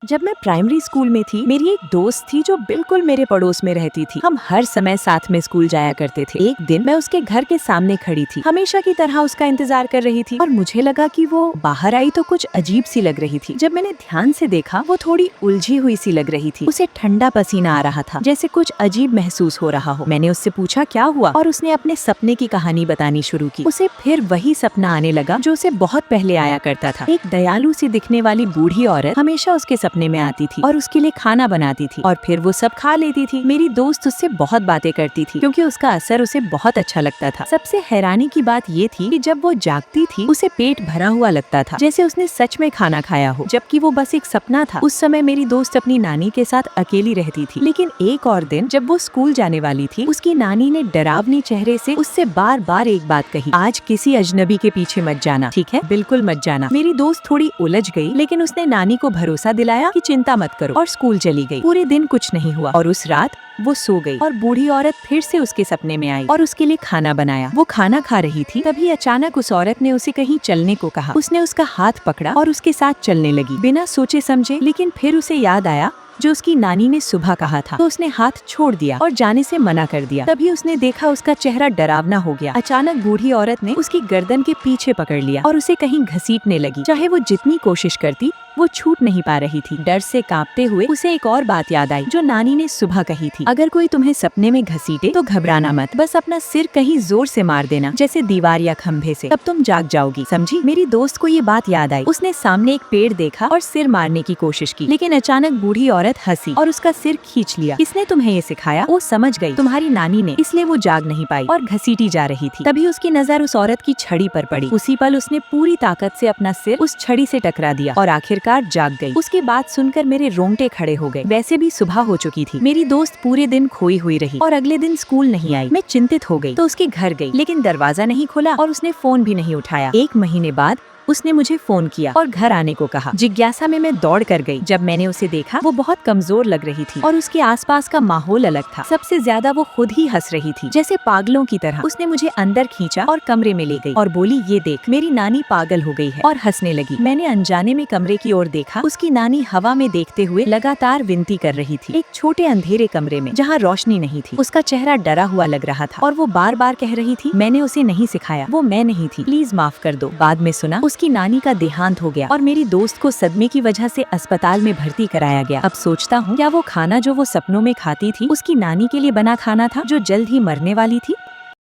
जब मैं primary school में थी, मेरी एक दोस्त थी जो बिल्कुल मेरे पड़ोस में रहती थी। हम हर समय साथ में स्कूल जाया करते थे। एक दिन मैं उसके घर के सामने खड़ी थी, हमेशा की तरह उसका इंतजार कर रही थी और मुझे लगा कि वो बाहर आई तो कुछ अजीब सी लग रही थी। जब मैंने ध्यान से देखा, वो थोड़ी उलझी हुई सी लग रही थी। उसे ठंडा पसीना आ रहा था, जैसे कुछ अजीब महसूस हो रहा हो। मैंने उससे पूछा क्या हुआ और उसने अपने सपने की कहानी बतानी शुरू की। उसे फिर वही सपना आने लगा जो उसे बहुत पहले आया करता था। एक दयालु सी दिखने वाली बूढ़ी औरत हमेशा उसके सपने में आती थी और उसके लिए खाना बनाती थी और फिर वो सब खा लेती थी। मेरी दोस्त उससे बहुत बातें करती थी क्योंकि उसका असर उसे बहुत अच्छा लगता था। सबसे हैरानी की बात ये थी कि जब वो जागती थी, उसे पेट भरा हुआ लगता था, जैसे उसने सच में खाना खाया हो, जबकि वो बस एक सपना था। उस समय मेरी दोस्त अपनी नानी के साथ अकेली रहती थी। लेकिन एक और दिन जब वो स्कूल जाने वाली थी, उसकी नानी ने डरावनी चेहरे से उससे बार बार एक बात कही, आज किसी अजनबी के पीछे मत जाना, ठीक है? बिल्कुल मत जाना। मेरी दोस्त थोड़ी उलझ गई, लेकिन उसने नानी को भरोसा दिलाया कि चिंता मत करो और स्कूल चली गई। पूरे दिन कुछ नहीं हुआ और उस रात वो सो गई और बूढ़ी औरत फिर से उसके सपने में आई और उसके लिए खाना बनाया। वो खाना खा रही थी, तभी अचानक उस औरत ने उसे कहीं चलने को कहा। उसने उसका हाथ पकड़ा और उसके साथ चलने लगी, बिना सोचे समझे। लेकिन फिर उसे याद आया जो उसकी नानी ने सुबह कहा था, तो उसने हाथ छोड़ दिया और जाने से मना कर दिया। तभी उसने देखा उसका चेहरा डरावना हो गया। अचानक बूढ़ी औरत ने उसकी गर्दन के पीछे पकड़ लिया और उसे कहीं घसीटने लगी। चाहे वो जितनी कोशिश करती, वो छूट नहीं पा रही थी। डर से कांपते हुए उसे एक और बात याद आई जो नानी ने सुबह कही थी, अगर कोई तुम्हें सपने में घसीटे तो घबराना मत, बस अपना सिर कहीं जोर से मार देना, जैसे दीवार या खंभे से, तब तुम जाग जाओगी, समझी? मेरी दोस्त को ये बात याद आई। उसने सामने एक पेड़ देखा और सिर मारने की कोशिश की, लेकिन अचानक बूढ़ी औरत हंसी और उसका सिर खींच लिया। किसने तुम्हें ये सिखाया? वो समझ गई, तुम्हारी नानी ने, इसलिए वो जाग नहीं पाई और घसीटी जा रही थी। तभी उसकी नजर उस औरत की छड़ी पर पड़ी। उसी पल उसने पूरी ताकत से अपना सिर उस छड़ी से टकरा दिया और आखिरकार जाग गई। उसकी बात सुनकर मेरे रोंगटे खड़े हो गए। वैसे भी सुबह हो चुकी थी। मेरी दोस्त पूरे दिन खोई हुई रही और अगले दिन स्कूल नहीं आई। मैं चिंतित हो गई तो उसके घर गई, लेकिन दरवाजा नहीं खुला और उसने फोन भी नहीं उठाया। एक महीने बाद उसने मुझे फोन किया और घर आने को कहा। जिज्ञासा में मैं दौड़ कर गई। जब मैंने उसे देखा, वो बहुत कमजोर लग रही थी और उसके आसपास का माहौल अलग था। सबसे ज्यादा वो खुद ही हंस रही थी, जैसे पागलों की तरह। उसने मुझे अंदर खींचा और कमरे में ले गई और बोली, ये देख, मेरी नानी पागल हो गई है, और हंसने लगी। मैंने अनजाने में कमरे की ओर देखा। उसकी नानी हवा में देखते हुए लगातार विनती कर रही थी, एक छोटे अंधेरे कमरे में जहाँ रोशनी नहीं थी। उसका चेहरा डरा हुआ लग रहा था और वो बार बार कह रही थी, मैंने उसे नहीं सिखाया, वो मैं नहीं थी, प्लीज माफ कर दो। बाद में सुना उसकी नानी का देहांत हो गया और मेरी दोस्त को सदमे की वजह से अस्पताल में भर्ती कराया गया। अब सोचता हूँ, क्या वो खाना जो वो सपनों में खाती थी, उसकी नानी के लिए बना खाना था जो जल्द ही मरने वाली थी?